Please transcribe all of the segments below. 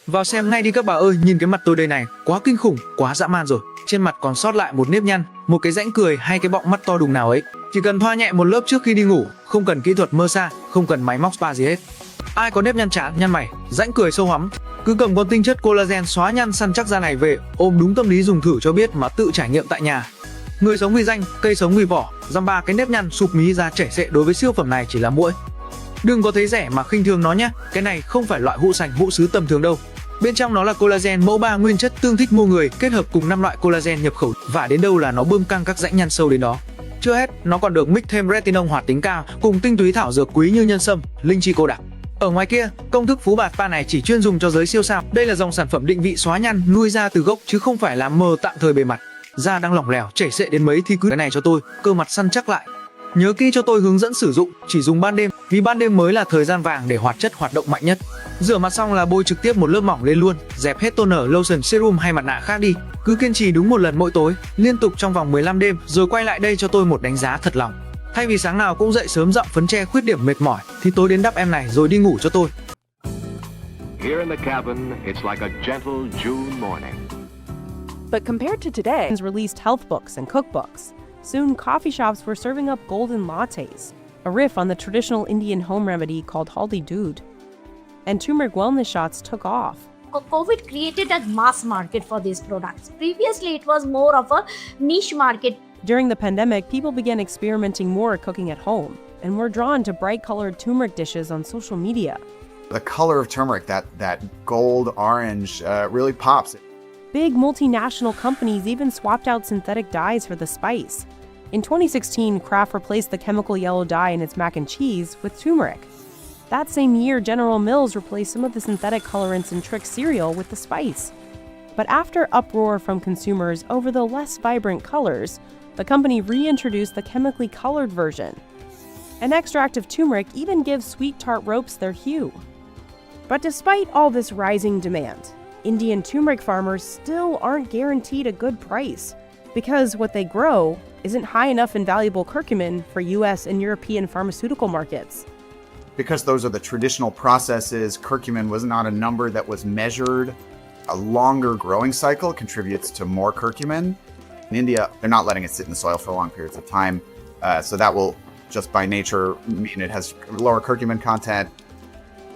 Vào xem ngay đi các bà ơi, nhìn cái mặt tôi đây này, quá kinh khủng, quá dã man rồi. Trên mặt còn sót lại một nếp nhăn, một cái rãnh cười hay cái bọng mắt to đùng nào ấy. Chỉ cần thoa nhẹ một lớp trước khi đi ngủ, không cần kỹ thuật mơ xa, không cần máy móc spa gì hết. Ai có nếp nhăn trán, nhăn mày, rãnh cười sâu hoắm, cứ cầm con tinh chất collagen xóa nhăn săn chắc da này về, ôm đúng tâm lý dùng thử cho biết mà tự trải nghiệm tại nhà. Người sống vì danh, cây sống vì vỏ, dăm ba cái nếp nhăn sụp mí ra chảy xệ đối với siêu phẩm này chỉ là muỗi. Đừng có thấy rẻ mà khinh thường nó nhé, cái này không phải loại hũ sành hũ sứ tầm thường đâu. Bên trong nó là collagen mẫu 3 nguyên chất tương thích mô người kết hợp cùng 5 loại collagen nhập khẩu, và đến đâu là nó bơm căng các rãnh nhăn sâu đến đó. Chưa hết, nó còn được mix thêm retinol hoạt tính cao cùng tinh túy thảo dược quý như nhân sâm, linh chi cô đặc. Ở ngoài kia, công thức phú bạt pa này chỉ chuyên dùng cho giới siêu sao. Đây là dòng sản phẩm định vị xóa nhăn, nuôi da từ gốc chứ không phải là mờ tạm thời bề mặt. Da đang lỏng lẻo, chảy xệ đến mấy thì cứ cái này cho tôi, cơ mặt săn chắc lại. Nhớ kỹ cho tôi hướng dẫn sử dụng, chỉ dùng ban đêm, vì ban đêm mới là thời gian vàng để hoạt chất hoạt động mạnh nhất. Rửa mặt xong là bôi trực tiếp một lớp mỏng lên luôn, dẹp hết toner, lotion, serum hay mặt nạ khác đi. Cứ kiên trì đúng một lần mỗi tối, liên tục trong vòng 15 đêm, rồi quay lại đây cho tôi một đánh giá thật lòng. Thay vì sáng nào cũng dậy sớm dặm phấn che khuyết điểm mệt mỏi, thì tối đến đắp em này rồi đi ngủ cho tôi. Here in the cabin, it's like a gentle June morning. But compared to today, released health books and cookbooks. Soon, coffee shops were serving up golden lattes, a riff on the traditional Indian home remedy called haldi doodh. And turmeric wellness shots took off. COVID created a mass market for these products. Previously, it was more of a niche market. During the pandemic, people began experimenting more cooking at home and were drawn to bright-colored turmeric dishes on social media. The color of turmeric, that gold orange, really pops. Big multinational companies even swapped out synthetic dyes for the spice. In 2016, Kraft replaced the chemical yellow dye in its mac and cheese with turmeric. That same year, General Mills replaced some of the synthetic colorants in Trix cereal with the spice. But after uproar from consumers over the less vibrant colors, the company reintroduced the chemically colored version. An extract of turmeric even gives sweet tart ropes their hue. But despite all this rising demand, Indian turmeric farmers still aren't guaranteed a good price, because what they grow isn't high enough in valuable curcumin for US and European pharmaceutical markets. Because those are the traditional processes, curcumin was not a number that was measured. A longer growing cycle contributes to more curcumin. In India, they're not letting it sit in the soil for long periods of time, so that will just by nature mean it has lower curcumin content.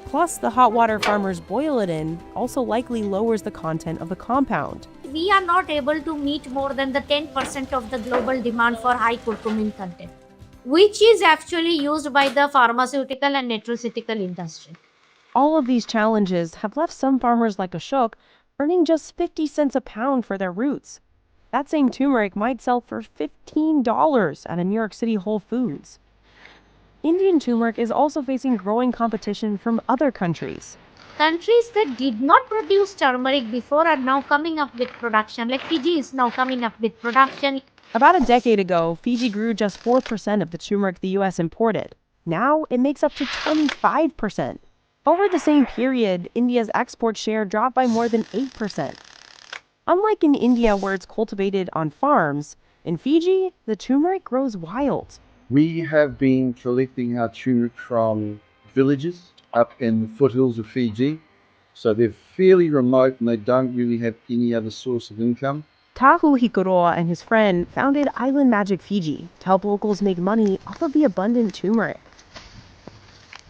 Plus, the hot water farmers boil it in also likely lowers the content of the compound. We are not able to meet more than the 10% of the global demand for high curcumin content, which is actually used by the pharmaceutical and nutraceutical industry. All of these challenges have left some farmers like Ashok earning just 50 cents a pound for their roots. That same turmeric might sell for $15 at a New York City Whole Foods. Indian turmeric is also facing growing competition from other countries. Countries that did not produce turmeric before are now coming up with production, like Fiji is now coming up with production. About a decade ago, Fiji grew just 4% of the turmeric the US imported. Now, it makes up to 25%. Over the same period, India's export share dropped by more than 8%. Unlike in India where it's cultivated on farms, in Fiji, the turmeric grows wild. We have been collecting our turmeric from villages up in the foothills of Fiji. So they're fairly remote and they don't really have any other source of income. Tahu Hikuroa and his friend founded Island Magic Fiji to help locals make money off of the abundant turmeric.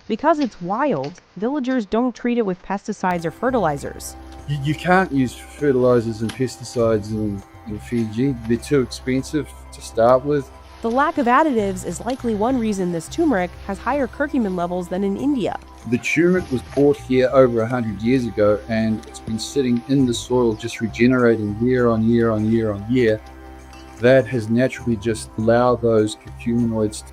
Because it's wild, villagers don't treat it with pesticides or fertilizers. You can't use fertilizers and pesticides in Fiji. They're too expensive to start with. The lack of additives is likely one reason this turmeric has higher curcumin levels than in India. The turmeric was brought here over 100 years ago and it's been sitting in the soil just regenerating year on year on year on year. That has naturally just allowed those curcuminoids to